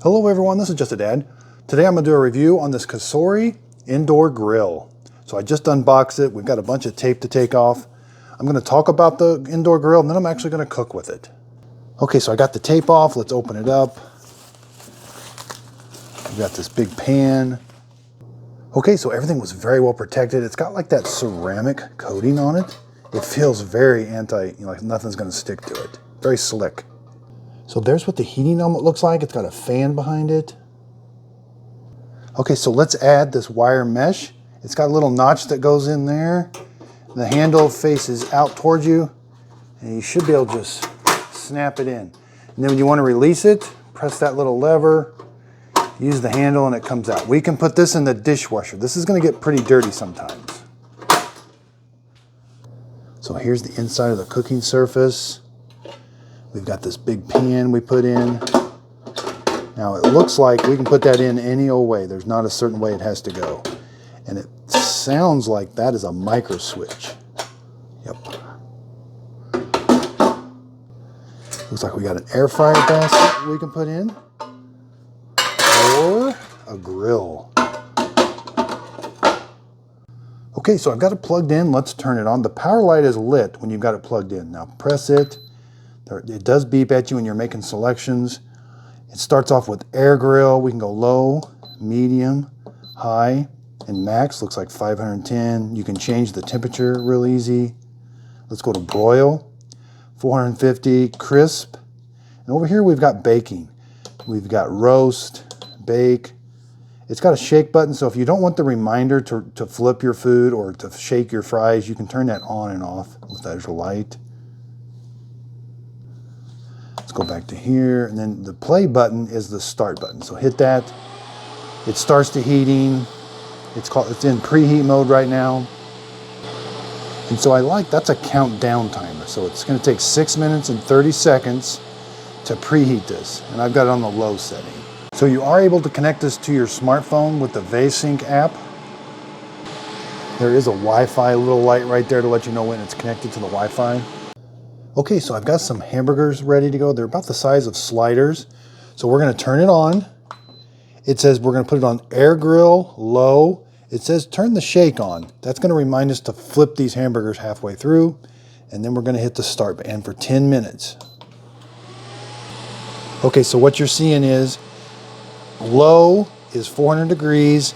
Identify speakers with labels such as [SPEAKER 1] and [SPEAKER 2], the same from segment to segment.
[SPEAKER 1] Hello everyone, this is Just a Dad. Today I'm going to do a review on this COSORI indoor grill. So I just unboxed it. We've got a bunch of tape to take off. I'm going to talk about the indoor grill and then I'm actually going to cook with it. Okay, so I got the tape off. Let's open it up. We've got this big pan. Okay, so everything was very well protected. It's got like that ceramic coating on it. It feels very like nothing's going to stick to it. Very slick. So there's what the heating element looks like. It's got a fan behind it. Okay, so let's add this wire mesh. It's got a little notch that goes in there. The handle faces out towards you, and you should be able to just snap it in. And then when you want to release it, press that little lever, use the handle, and it comes out. We can put this in the dishwasher. This is going to get pretty dirty sometimes. So here's the inside of the cooking surface. We've got this big pan we put in. Now it looks like we can put that in any old way. There's not a certain way it has to go. And it sounds like that is a micro switch. Yep. Looks like we got an air fryer basket we can put in. Or a grill. Okay, so I've got it plugged in. Let's turn it on. The power light is lit when you've got it plugged in. Now press it. It does beep at you when you're making selections. It starts off with air grill. We can go low, medium, high, and max. Looks like 510. You can change the temperature real easy. Let's go to broil, 450, crisp. And over here we've got baking. We've got roast, bake. It's got a shake button, so if you don't want the reminder to flip your food or to shake your fries, you can turn that on and off with that light. Go back to here, and then the play button is the start button. So hit that. It starts the heating. It's in preheat mode right now. And so that's a countdown timer. So it's going to take 6 minutes and 30 seconds to preheat this. And I've got it on the low setting. So you are able to connect this to your smartphone with the VSync app. There is a Wi-Fi little light right there to let you know when it's connected to the Wi-Fi. Okay, so I've got some hamburgers ready to go. They're about the size of sliders. So we're going to turn it on. It says we're going to put it on air grill, low. It says turn the shake on. That's going to remind us to flip these hamburgers halfway through. And then we're going to hit the start button for 10 minutes. Okay, so what you're seeing is low is 400 degrees.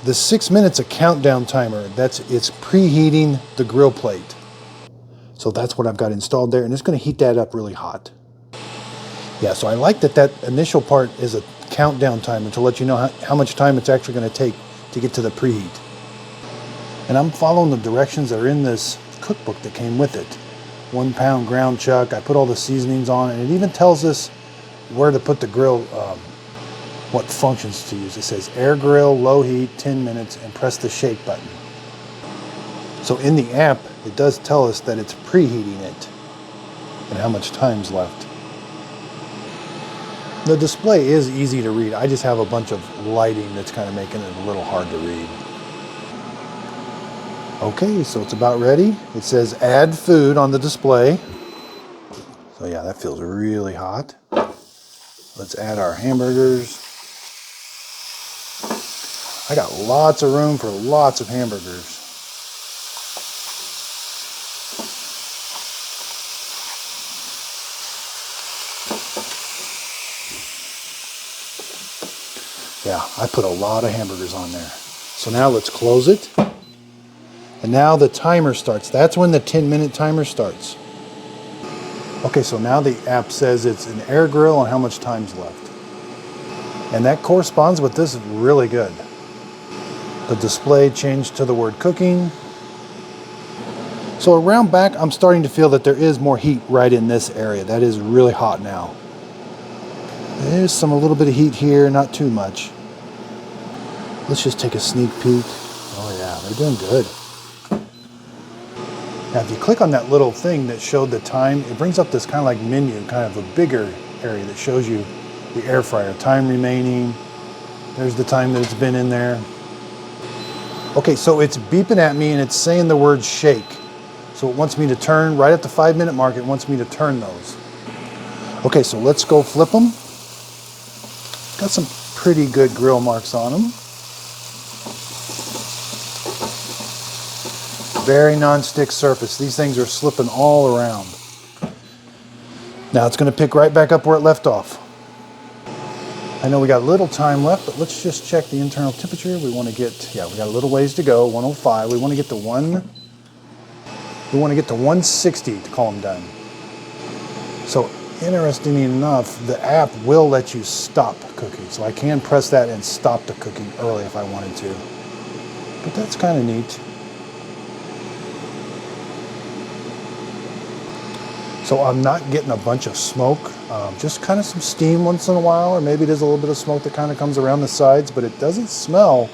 [SPEAKER 1] The 6 minutes a countdown timer. It's preheating the grill plate. So that's what I've got installed there, and it's going to heat that up really hot. Yeah, so I like that initial part is a countdown timer to let you know how much time it's actually going to take to get to the preheat. And I'm following the directions that are in this cookbook that came with it. 1 pound ground chuck. I put all the seasonings on it, and it even tells us where to put the grill, what functions to use. It says air grill, low heat, 10 minutes, and press the shake button. So in the app, it does tell us that it's preheating it and how much time's left. The display is easy to read. I just have a bunch of lighting that's kind of making it a little hard to read. Okay, so it's about ready. It says add food on the display. So yeah, that feels really hot. Let's add our hamburgers. I got lots of room for lots of hamburgers. Yeah, I put a lot of hamburgers on there. So now let's close it. And now the timer starts. That's when the 10-minute timer starts. Okay, so now the app says it's an air grill and how much time's left. And that corresponds with this really good. The display changed to the word cooking. So around back, I'm starting to feel that there is more heat right in this area. That is really hot now. There's a little bit of heat here, not too much. Let's just take a sneak peek. Oh yeah, they're doing good. Now if you click on that little thing that showed the time, it brings up this kind of like menu, kind of a bigger area that shows you the air fryer, time remaining. There's the time that it's been in there. Okay, so it's beeping at me and it's saying the word shake. So it wants me to turn, right at the 5-minute mark, it wants me to turn those. Okay, so let's go flip them. Got some pretty good grill marks on them. Very non-stick surface. These things are slipping all around. Now it's going to pick right back up where it left off. I know we got a little time left, but let's just check the internal temperature. We want to get, yeah, we got a little ways to go, 105. We want to get to 160 to call them done. So interestingly enough, the app will let you stop cooking. So I can press that and stop the cooking early if I wanted to. But that's kind of neat. So I'm not getting a bunch of smoke, just kind of some steam once in a while, or maybe there's a little bit of smoke that kind of comes around the sides, but it doesn't smell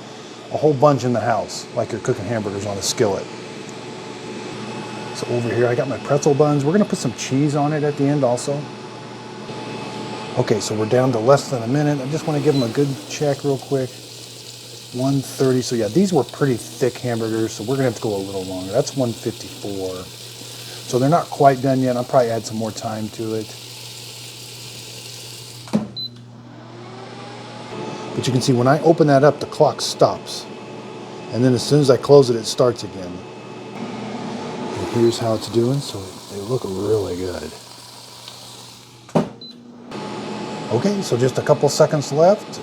[SPEAKER 1] a whole bunch in the house like you're cooking hamburgers on a skillet. So over here I got my pretzel buns. We're gonna put some cheese on it at the end also. Okay, so we're down to less than a minute. I just want to give them a good check real quick. 130, so yeah, these were pretty thick hamburgers, so we're gonna have to go a little longer. That's 154. So they're not quite done yet. I'll probably add some more time to it. But you can see when I open that up, the clock stops. And then as soon as I close it, it starts again. And here's how it's doing. So they look really good. Okay, so just a couple seconds left.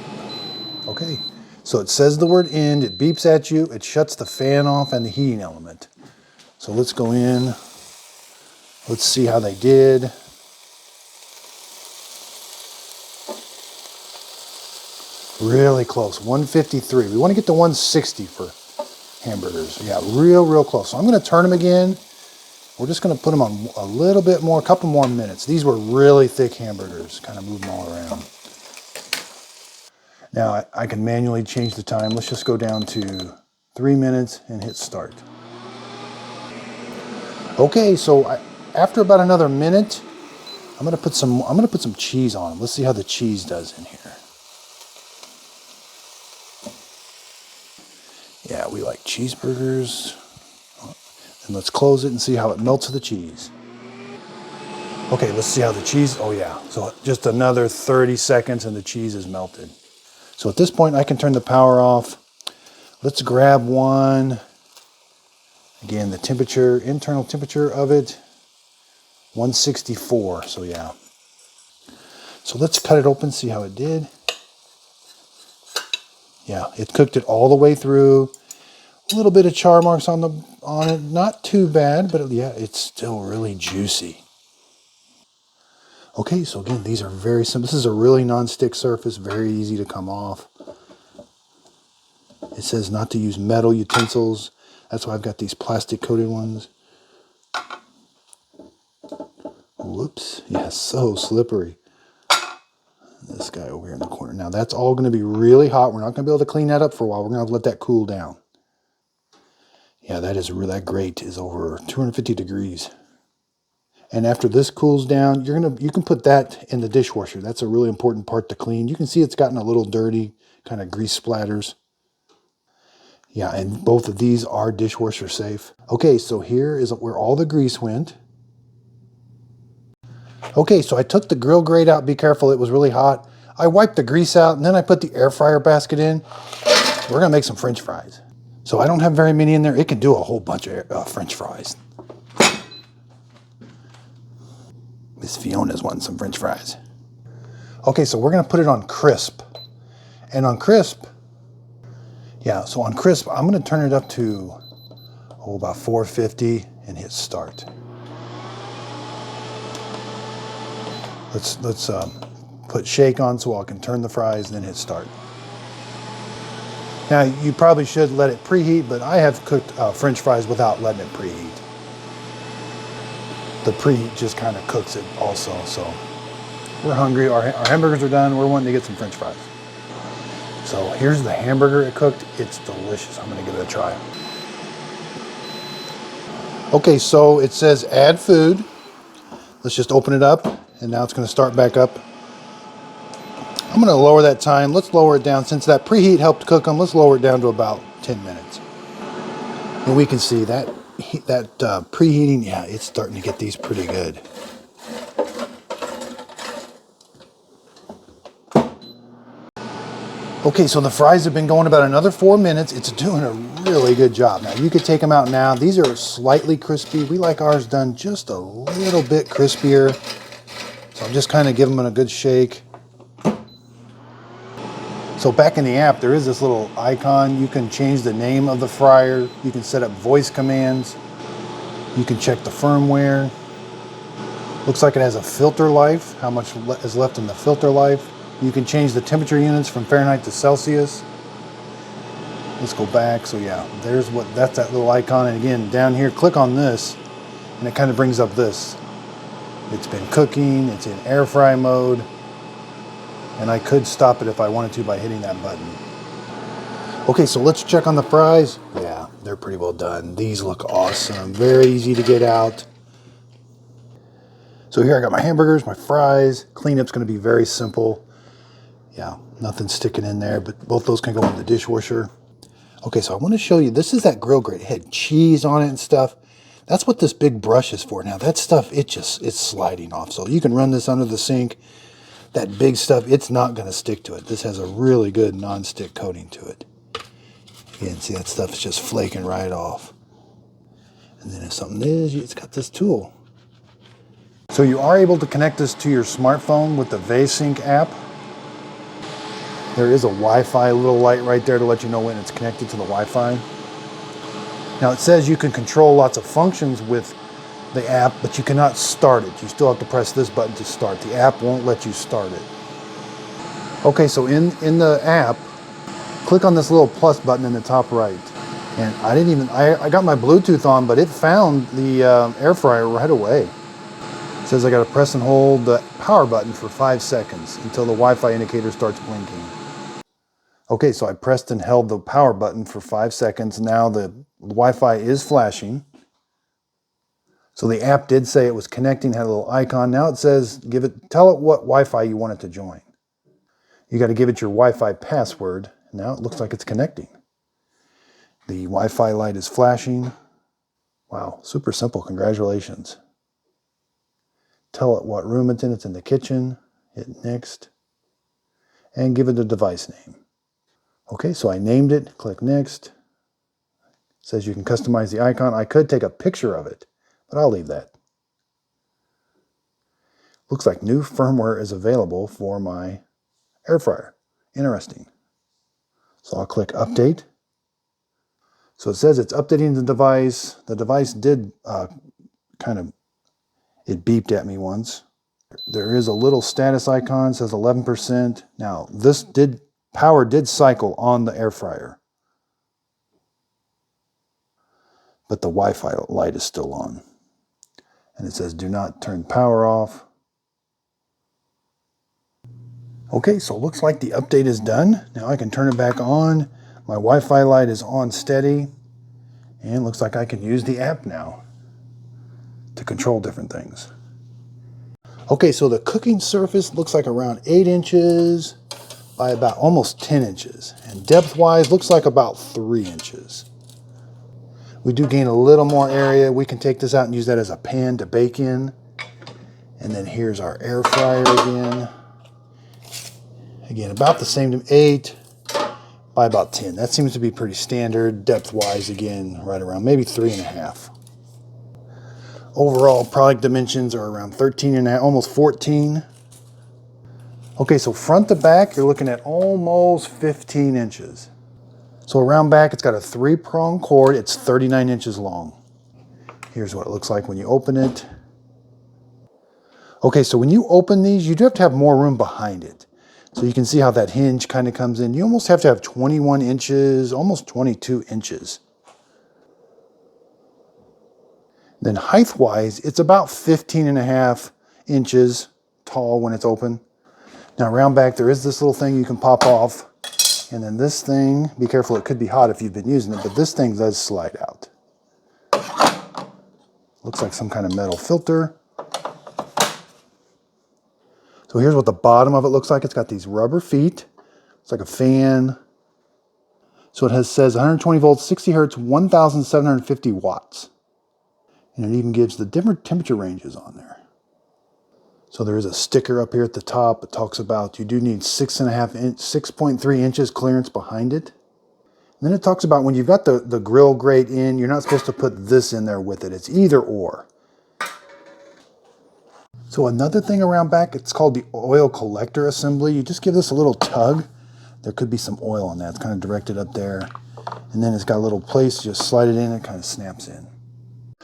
[SPEAKER 1] Okay, so it says the word end. It beeps at you. It shuts the fan off and the heating element. So let's go in. Let's see how they did. Really close, 153. We want to get to 160 for hamburgers. Yeah, real close. So I'm going to turn them again. We're just going to put them on a little bit more, a couple more minutes. These were really thick hamburgers. Kind of move them all around. Now I can manually change the time. Let's just go down to 3 minutes and hit start. Okay, so after about another minute, I'm going to put some cheese on them. Let's see how the cheese does in here. Yeah, we like cheeseburgers. And let's close it and see how it melts the cheese. Okay, let's see how the cheese, oh yeah. So just another 30 seconds and the cheese is melted. So at this point I can turn the power off. Let's grab one. Again, the temperature, internal temperature of it, 164, so yeah. So let's cut it open, see how it did. Yeah, it cooked it all the way through. A little bit of char marks on it, not too bad, but yeah, it's still really juicy. Okay, so again, these are very simple. This is a really non-stick surface, very easy to come off. It says not to use metal utensils. That's why I've got these plastic coated ones. Whoops, yeah, so slippery. This guy over here in the corner. Now that's all gonna be really hot. We're not gonna be able to clean that up for a while. We're gonna have to let that cool down. Yeah, that grate is over 250 degrees. And after this cools down, you can put that in the dishwasher. That's a really important part to clean. You can see it's gotten a little dirty, kind of grease splatters. Yeah, and both of these are dishwasher safe. Okay, so here is where all the grease went. Okay, so I took the grill grate out. Be careful, it was really hot. I wiped the grease out, and then I put the air fryer basket in. We're gonna make some French fries. So I don't have very many in there. It can do a whole bunch of French fries. Miss Fiona's wanting some French fries. Okay, so we're gonna put it on crisp. And on crisp, yeah, so on crisp, I'm gonna turn it up to, about 450 and hit start. Let's put shake on so I can turn the fries and then hit start. Now, you probably should let it preheat, but I have cooked French fries without letting it preheat. The preheat just kind of cooks it also, so. We're hungry, our hamburgers are done, we're wanting to get some French fries. So here's the hamburger it cooked. It's delicious, I'm gonna give it a try. Okay, so it says add food. Let's just open it up, and now it's gonna start back up. I'm gonna lower that time. Let's lower it down. Since that preheat helped cook them, let's lower it down to about 10 minutes. And we can see that preheating, yeah, it's starting to get these pretty good. Okay, so the fries have been going about another 4 minutes. It's doing a really good job. Now, you could take them out now. These are slightly crispy. We like ours done just a little bit crispier. So I'm just kind of giving them a good shake. So back in the app, there is this little icon. You can change the name of the fryer. You can set up voice commands. You can check the firmware. Looks like it has a filter life, how much is left in the filter life. You can change the temperature units from Fahrenheit to Celsius. Let's go back. So yeah, that's that little icon. And again, down here, click on this, and it kind of brings up this. It's been cooking, it's in air fry mode, and I could stop it if I wanted to by hitting that button. Okay, so let's check on the fries. Yeah, they're pretty well done. These look awesome, very easy to get out. So here I got my hamburgers, my fries. Cleanup's gonna be very simple. Yeah, nothing sticking in there, but both those can go in the dishwasher. Okay, so I want to show you, this is that grill grate. It had cheese on it and stuff. That's what this big brush is for. Now that stuff, it's sliding off. So you can run this under the sink. That big stuff, it's not going to stick to it. This has a really good non-stick coating to it. Again, see that stuff's just flaking right off. And then if something is, it's got this tool. So you are able to connect this to your smartphone with the VSync app. There is a Wi-Fi little light right there to let you know when it's connected to the Wi-Fi. Now it says you can control lots of functions with the app, but you cannot start it. You still have to press this button to start. The app won't let you start it. Okay, so in the app, click on this little plus button in the top right. And I got my Bluetooth on, but it found the air fryer right away. It says I got to press and hold the power button for 5 seconds until the Wi-Fi indicator starts blinking. Okay, so I pressed and held the power button for 5 seconds. Now the Wi-Fi is flashing. So the app did say it was connecting, had a little icon. Now it says, tell it what Wi-Fi you want it to join. You got to give it your Wi-Fi password. Now it looks like it's connecting. The Wi-Fi light is flashing. Wow, super simple, congratulations. Tell it what room it's in. It's in the kitchen. Hit next. And give it a device name. Okay, so I named it, click next. It says you can customize the icon. I could take a picture of it, but I'll leave that. Looks like new firmware is available for my air fryer. Interesting. So I'll click update. So it says it's updating the device. The device did it beeped at me once. There is a little status icon, says 11%. Now power did cycle on the air fryer, but the Wi-Fi light is still on. And it says do not turn power off. Okay, so it looks like the update is done. Now I can turn it back on. My Wi-Fi light is on steady. And looks like I can use the app now to control different things. Okay, so the cooking surface looks like around 8 inches by about almost 10 inches. And depth-wise, looks like about 3 inches. We do gain a little more area. We can take this out and use that as a pan to bake in. And then here's our air fryer again. Again, about the same, 8 by about 10. That seems to be pretty standard. Depth-wise, again, right around maybe 3.5. Overall product dimensions are around 13.5, almost 14. Okay, so front to back, you're looking at almost 15 inches. So around back, it's got a 3-prong cord. It's 39 inches long. Here's what it looks like when you open it. Okay, so when you open these, you do have to have more room behind it. So you can see how that hinge kind of comes in. You almost have to have 21 inches, almost 22 inches. Then height-wise, it's about 15.5 inches tall when it's open. Now around back, there is this little thing you can pop off. And then this thing, be careful, it could be hot if you've been using it, but this thing does slide out. Looks like some kind of metal filter. So here's what the bottom of it looks like. It's got these rubber feet. It's like a fan. So it says 120 volts, 60 hertz, 1,750 watts. And it even gives the different temperature ranges on there. So there is a sticker up here at the top. It talks about you do need 6.3 inches clearance behind it. And then it talks about when you've got the grill grate in, you're not supposed to put this in there with it. It's either or. So another thing around back, it's called the oil collector assembly. You just give this a little tug. There could be some oil on that. It's kind of directed up there. And then it's got a little place, just slide it in, it kind of snaps in.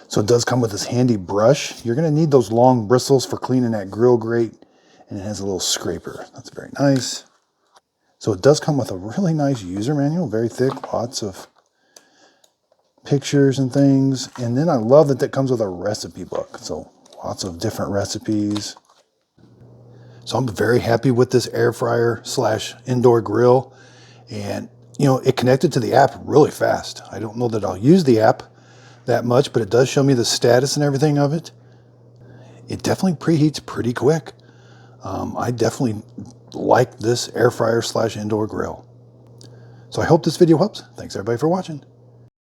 [SPEAKER 1] So it does come with this handy brush. You're gonna need those long bristles for cleaning that grill grate, and it has a little scraper. That's very nice. So it does come with a really nice user manual, very thick, lots of pictures and things. And then I love that comes with a recipe book. So lots of different recipes. So I'm very happy with this air fryer / indoor grill. And you know, it connected to the app really fast. I don't know that I'll use the app that much, but it does show me the status and everything of it. It definitely preheats pretty quick. I definitely like this air fryer / indoor grill. So I hope this video helps. Thanks everybody for watching.